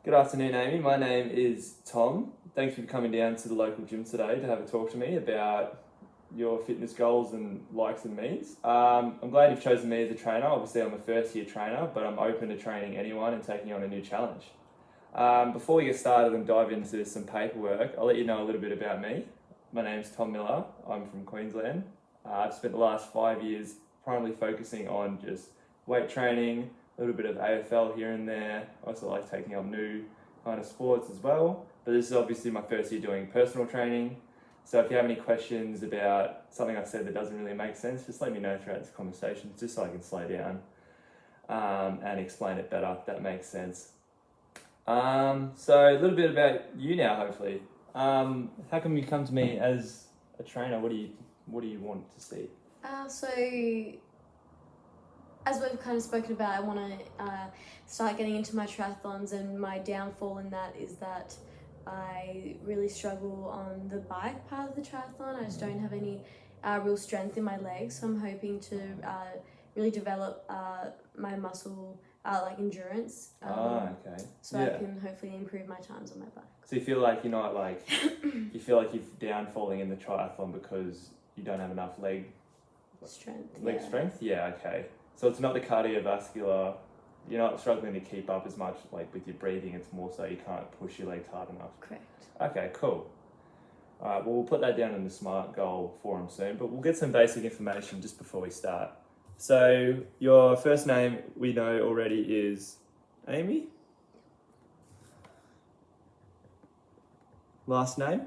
Good afternoon, Amy. My name is Tom. Thanks for coming down to the local gym today to have a talk to me about your fitness goals and likes and needs. I'm glad you've chosen me as a trainer. Obviously, I'm a first year trainer, but I'm open to training anyone and taking on a new challenge. Before we get started and dive into some paperwork, I'll let you know a little bit about me. My name's Tom Miller. I'm from Queensland. I've spent the last 5 years primarily focusing on just weight training, a little bit of AFL here and there. I also like taking up new kind of sports as well. But this is obviously my first year doing personal training. So if you have any questions about something I said that doesn't really make sense, just let me know throughout this conversation, just so I can slow down and explain it better, if that makes sense. So a little bit about you now, hopefully. How come you come to me as a trainer? What do you want to see? So as we've kind of spoken about, I want to start getting into my triathlons, and my downfall in that is that I really struggle on the bike part of the triathlon. I just don't have any real strength in my legs, so I'm hoping to really develop my muscle endurance. Okay. So I can hopefully improve my times on my bike. So you feel like you're not you feel like you're downfalling in the triathlon because you don't have enough leg strength. Strength? Yeah, okay. So it's not the cardiovascular, you're not struggling to keep up as much with your breathing, it's more so you can't push your legs hard enough. Correct. Okay, cool. Alright, well we'll put that down in the SMART goal forum soon, but we'll get some basic information just before we start. So your first name we know already is Amy? Last name?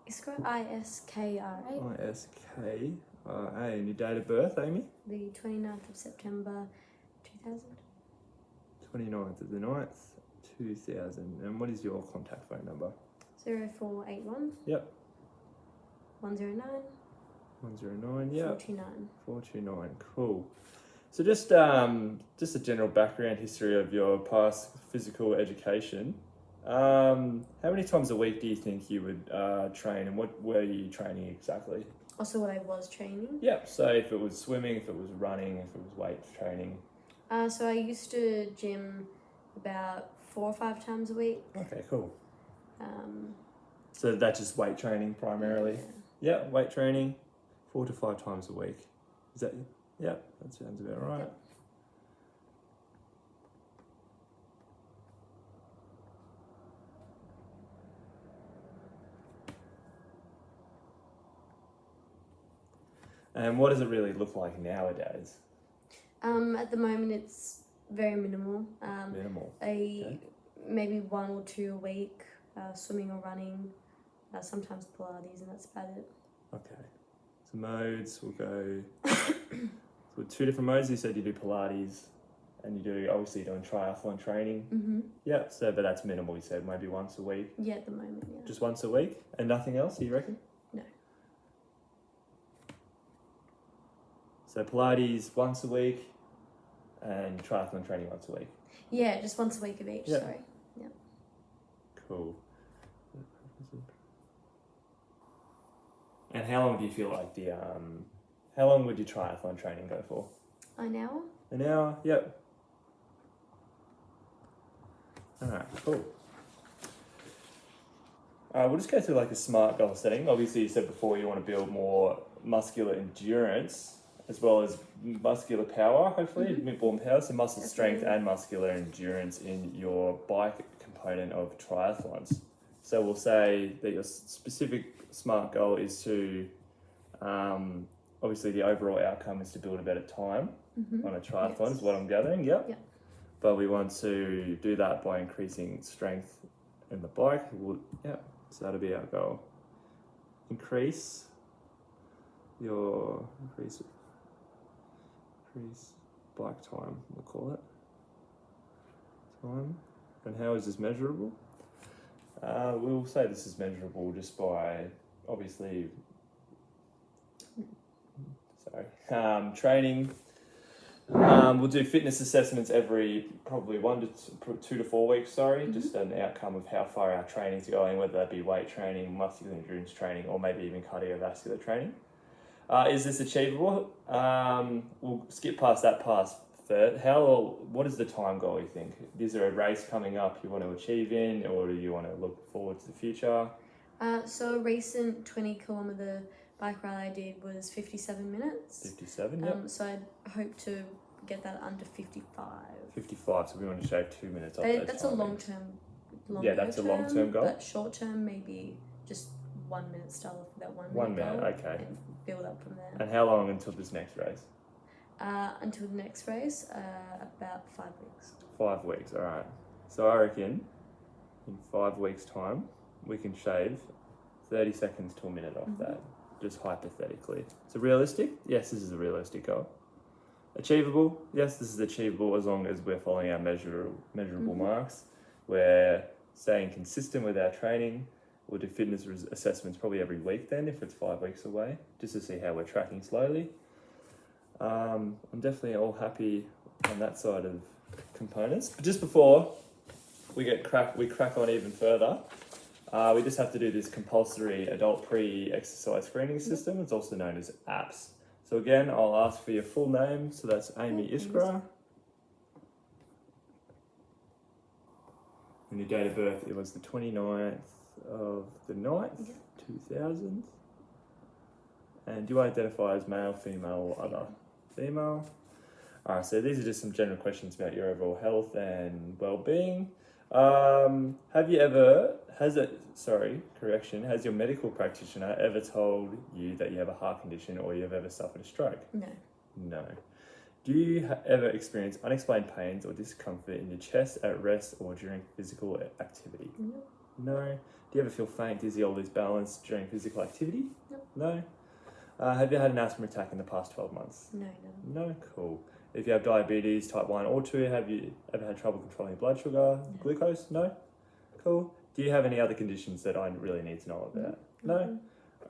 Iskra, Iskra. Iskra. And your date of birth, Amy? The 29th of September 2000. 29th of the 9th, 2000. And what is your contact phone number? 0481. Yep. 109. 109, yep. 429. 429, cool. So just a general background history of your past physical education. How many times a week do you think you would train, and what were you training exactly? Also what I was training? Yep, so if it was swimming, if it was running, if it was weight training. So I used to gym about 4 or 5 times a week. Okay, cool. So that's just weight training primarily? Yeah, weight training 4 to 5 times a week. Is that, yeah, that sounds about right. Yep. And what does it really look like nowadays? At the moment it's very minimal. Minimal. Maybe 1 or 2 a week, swimming or running, sometimes Pilates, and that's about it. Okay. So modes, we'll go with 2 different modes. You said you do Pilates and you're doing triathlon training. Mm-hmm. Yeah, so but that's minimal, you said, maybe once a week? Yeah, at the moment, yeah. Just once a week? And nothing else, you reckon? No. So Pilates once a week and triathlon training once a week? Yeah, just once a week of each, sorry. Yeah. Cool. And how long do you feel like how long would your triathlon training go for? An hour? An hour? Yep. Alright, cool. We'll just go through a SMART goal setting. Obviously you said before you want to build more muscular endurance as well as muscular power, hopefully, more power, so muscle strength and muscular endurance in your bike component of triathlons. So we'll say that your specific SMART goal is to, obviously the overall outcome is to build a better time on a triathlon, is what I'm gathering, yep. But we want to do that by increasing strength in the bike, so that'll be our goal. Increase bike time, we'll call it. Time. And how is this measurable? We'll say this is measurable just by, obviously, training. We'll do fitness assessments every probably 2 to 4 weeks, just an outcome of how far our training's going, whether that be weight training, muscular endurance training, or maybe even cardiovascular training. Is this achievable? We'll skip past that What is the time goal, you think? Is there a race coming up you want to achieve in, or do you want to look forward to the future? So a recent 20-kilometer bike ride I did was 57 minutes. 57, yeah. So I hope to get that under 55. 55, so we want to shave 2 minutes off But those that's a timings. long-term. That's a long-term goal. But short-term, maybe just 1 minute, start off with that 1 minute 1 minute, goal okay. and build up from there. And how long until this next race? Until the next race, about 5 weeks. 5 weeks, alright. So I reckon in 5 weeks' time, we can shave 30 seconds to a minute off that, just hypothetically. So realistic? Yes, this is a realistic goal. Achievable? Yes, this is achievable as long as we're following our measurable marks. We're staying consistent with our training. We'll do fitness assessments probably every week then, if it's 5 weeks away, just to see how we're tracking slowly. I'm definitely all happy on that side of components. But just before we crack on even further, we just have to do this compulsory adult pre-exercise screening system. It's also known as APS. So again, I'll ask for your full name. So that's Amy Iskra. And your date of birth, it was the 29th of the 9th, 2000. And do you identify as male, female, or other? Female. Alright, so these are just some general questions about your overall health and well-being. Has your medical practitioner ever told you that you have a heart condition or you've ever suffered a stroke? No. No. Do you ever experience unexplained pains or discomfort in your chest at rest or during physical activity? No. No. Do you ever feel faint, dizzy, or lose balance during physical activity? No. No. Have you had an asthma attack in the past 12 months? No. No. Cool. If you have diabetes type 1 or 2, have you ever had trouble controlling your blood sugar, glucose? No. Cool. Do you have any other conditions that I really need to know about? No.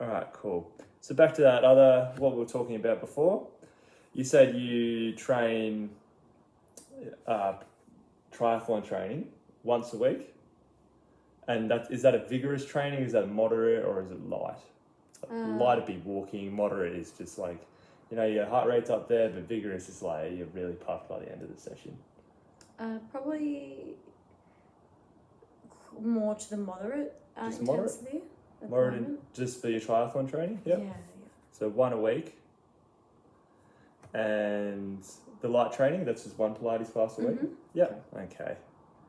All right, cool. So back to what we were talking about before. You said you train triathlon training once a week, and is that a vigorous training? Is that moderate or is it light? Light would be walking. Moderate is just like, your heart rate's up there, but vigorous is like you're really puffed by the end of the session. Probably more to the moderate Just moderate? intensity. At Moderate the moment. just for your triathlon training? Yep. Yeah. So 1 a week. And the light training, that's just 1 Pilates class a week? Yep. Okay.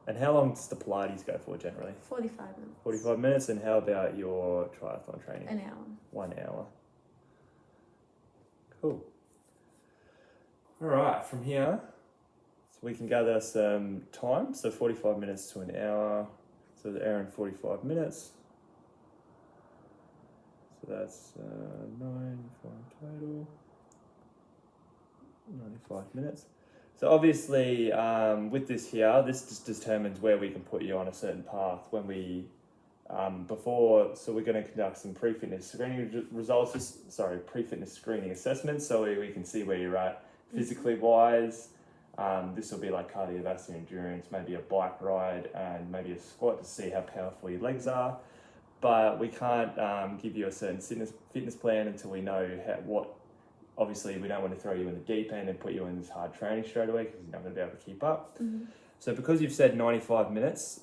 And how long does the Pilates go for generally? 45 minutes. 45 minutes. And how about your triathlon training? An hour. 1 hour. Cool. All right, from here, so we can gather some time. So 45 minutes to an hour. So the hour and 45 minutes. So that's 9 total. 95 minutes. So obviously, with this here, this just determines where we can put you on a certain path when we, so we're going to conduct some pre-fitness screening pre-fitness screening assessments so we can see where you're at physically wise. This will be like cardiovascular endurance, maybe a bike ride and maybe a squat to see how powerful your legs are. But we can't give you a certain fitness plan until we know obviously we don't want to throw you in the deep end and put you in this hard training straight away because you're not going to be able to keep up. So because you've said 95 minutes,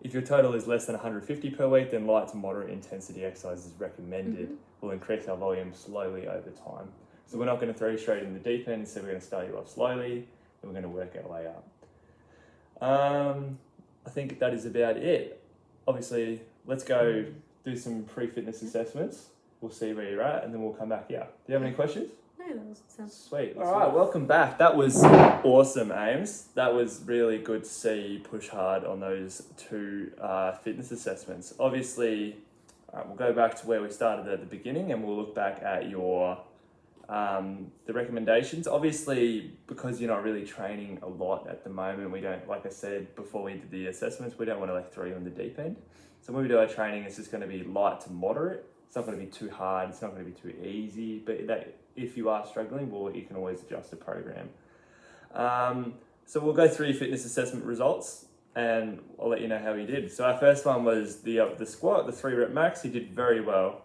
if your total is less than 150 per week, then light to moderate intensity exercise is recommended. We'll increase our volume slowly over time. So we're not going to throw you straight in the deep end, so we're going to start you off slowly and we're going to work our way up. I think that is about it. Obviously, let's go do some pre-fitness assessments. We'll see where you're at and then we'll come back here. Do you have any questions? No, that sounds sweet. All right, welcome back. That was awesome, Ames. That was really good to see you push hard on those 2 fitness assessments. Obviously, we'll go back to where we started at the beginning and we'll look back at your the recommendations. Obviously, because you're not really training a lot at the moment, we don't, like I said before we did the assessments, we don't want to throw you in the deep end. So when we do our training, it's just going to be light to moderate. It's not going to be too hard. It's not going to be too easy. But if you are struggling, you can always adjust the program. So we'll go through your fitness assessment results and I'll let you know how you did. So our first one was the squat, the 3 rep max. You did very well.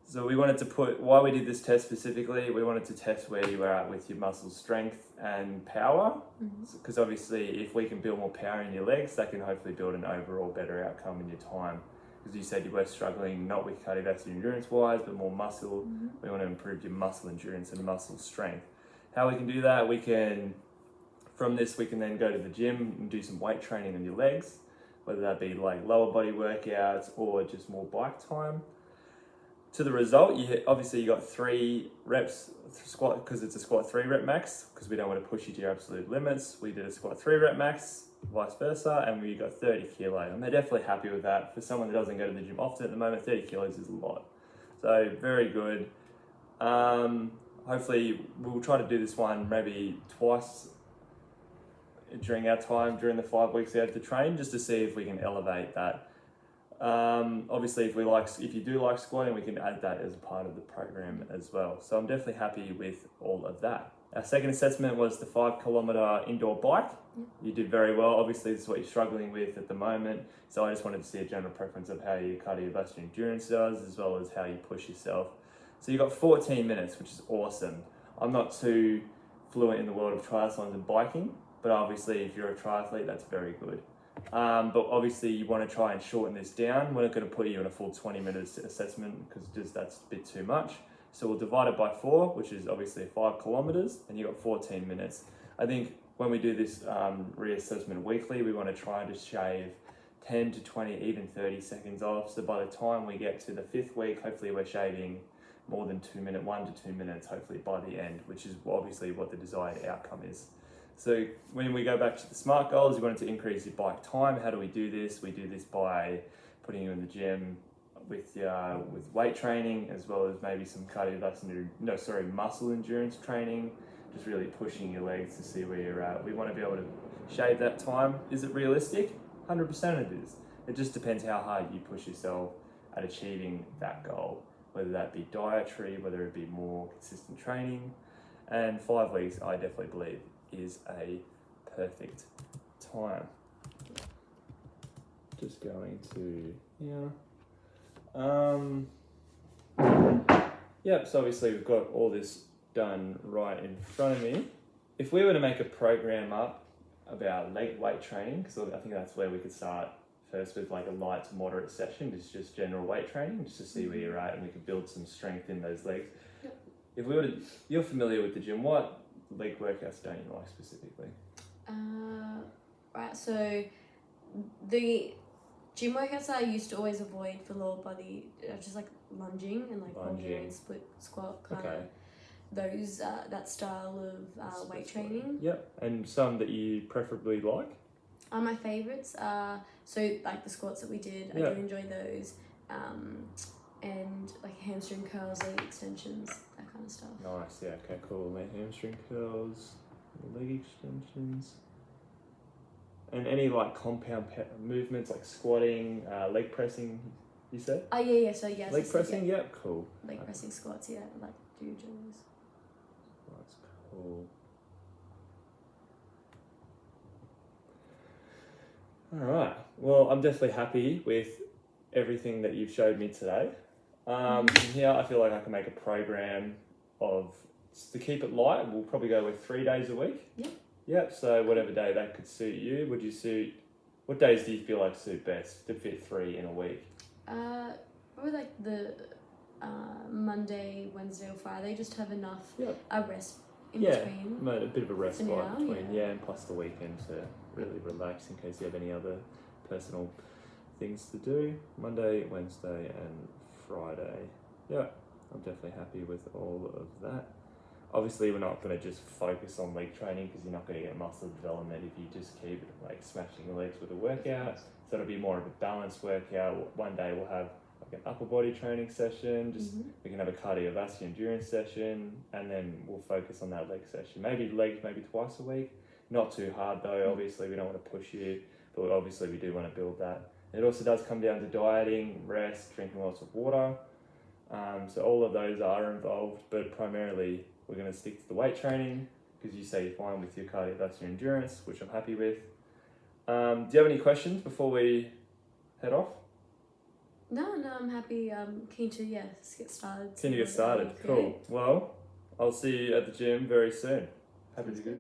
So we wanted to why we did this test specifically, we wanted to test where you were at with your muscle strength and power. Because obviously if we can build more power in your legs, that can hopefully build an overall better outcome in your time. Because you said you were struggling not with cardiovascular endurance wise, but more muscle. We want to improve your muscle endurance and muscle strength. How we can do that, from this we can then go to the gym and do some weight training on your legs, whether that be like lower body workouts or just more bike time. To the result, you got 3 reps squat, because it's a squat 3 rep max, because we don't want to push you to your absolute limits. We did a squat 3 rep max, vice versa, and we got 30 kilo. And they're definitely happy with that. For someone that doesn't go to the gym often at the moment, 30 kilos is a lot. So very good. Hopefully we'll try to do this one maybe twice during our time, during the 5 weeks we have to train, just to see if we can elevate that. Obviously if you do like squatting, we can add that as a part of the program as well. So I'm definitely happy with all of that. Our second assessment was the 5 kilometer indoor bike. You did very well. Obviously this is what you're struggling with at the moment. So I just wanted to see a general preference of how your cardiovascular endurance does, as well as how you push yourself. So you got 14 minutes, which is awesome. I'm not too fluent in the world of triathlons and biking, but obviously if you're a triathlete, that's very good. But obviously you want to try and shorten this down. We're not going to put you in a full 20 minutes assessment because that's a bit too much. So we'll divide it by 4, which is obviously 5 kilometers, and you got 14 minutes. I think when we do this reassessment weekly, we want to try to shave 10 to 20, even 30 seconds off. So by the time we get to the 5th week, hopefully we're shaving more than 1 to 2 minutes, hopefully by the end, which is obviously what the desired outcome is. So when we go back to the SMART goals, you wanted to increase your bike time. How do we do this? We do this by putting you in the gym with weight training, as well as maybe some muscle endurance training, just really pushing your legs to see where you're at. We want to be able to shave that time. Is it realistic? 100% it is. It just depends how hard you push yourself at achieving that goal, whether that be dietary, whether it be more consistent training. And 5 weeks, I definitely believe, is a perfect time. Just going to so obviously we've got all this done right in front of me. If we were to make a program up about leg weight training, because I think that's where we could start first with like a light to moderate session, just general weight training, just to see where you're at, and we could build some strength in those legs. If we were to, you're familiar with the gym, what leg workouts don't you like specifically? Right, so the gym workouts that I used to always avoid for lower body are just like lunging and like Bulgarian split squat, kind of those that style of weight training. Yep, and some that you preferably like? My favourites are like the squats that we did. I do enjoy those, and like hamstring curls, leg extensions, that kind of stuff. Nice, yeah, okay, cool. Hamstring curls, leg extensions. And any like compound movements like squatting, leg pressing, you said? Oh yeah. So yeah. Leg pressing, yep, cool. Leg pressing squats, yeah. I like to do those. That's cool. All right. Well, I'm definitely happy with everything that you've showed me today. From here, I feel like I can make a program to keep it light. We'll probably go with 3 days a week. Yep. So whatever day that could suit you. What days do you feel like suit best to fit 3 in a week? Probably like the Monday, Wednesday, or Friday. Just have enough rest in between. A bit of a rest in between. Yeah. And plus the weekend to really relax in case you have any other personal things to do. Monday, Wednesday, and Friday. Yeah, I'm definitely happy with all of that. Obviously, we're not going to just focus on leg training because you're not going to get muscle development if you just keep like smashing your legs with a workout. So it'll be more of a balanced workout. One day we'll have like an upper body training session. We can have a cardiovascular endurance session, and then we'll focus on that leg session. Maybe legs, maybe twice a week. Not too hard though. Obviously, we don't want to push you, but obviously we do want to build that. It also does come down to dieting, rest, drinking lots of water. So all of those are involved, but primarily we're going to stick to the weight training because you say you're fine with your cardiovascular endurance, which I'm happy with. Do you have any questions before we head off? No, I'm happy. I'm keen to just get started. Keen to get started. Cool. Well, I'll see you at the gym very soon. Happy to do.